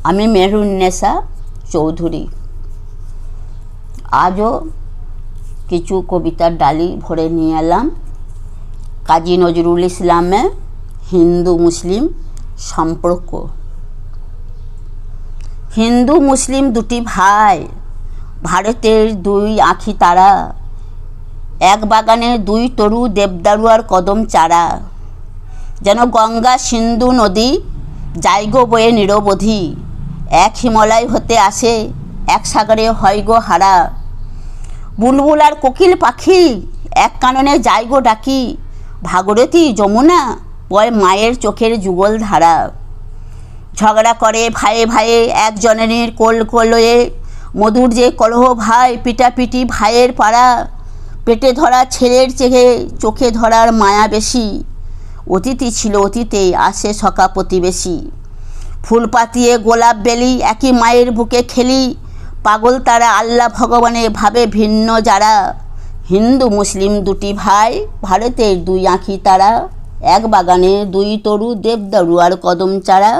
আমি মেহরুন্নেসা চৌধুরী। আজও কিছু কবিতার ডালি ভরে নিয়ে এলাম। কাজী নজরুল ইসলামে হিন্দু মুসলিম সম্পর্ক। হিন্দু মুসলিম দুটি ভাই, ভারতের দুই আঁখি তারা, এক বাগানে দুই তরু দেবদারু আর কদম চারা। যেন গঙ্গা সিন্ধু নদী যাইগো বয়ে নিরবধি, এক হিমালয় হতে আসে এক সাগরে হয় গো হারা। বুলবুল আর কোকিল পাখি এক কাননে যাইগো ডাকি, ভাগীরথী যমুনা বয় মায়ের চোখের যুগল ধারা। ঝগড়া করে ভাইয়ে ভাইয়ে এক জননীর কোল কোলয়ে, মধুর যে কলহ ভাই পিটাপিটি ভাইয়ের পাড়া। পেটে ধরা ছেলের চেয়ে চোখে ধরার মায়া বেশি, অতিথি ছিল অতীতে আসে সখা প্রতিবেশী। ফুল পাতিয়ে গোলাপ বেলি একই মায়ের বুকে খেলি, পাগল তারা আল্লাহ ভগবানে ভাবে ভিন্ন যারা। হিন্দু মুসলিম দুটি ভাই, ভারতের দুই আঁখি তারা, এক বাগানে দুই তরু দেবদারু আর কদম চারা।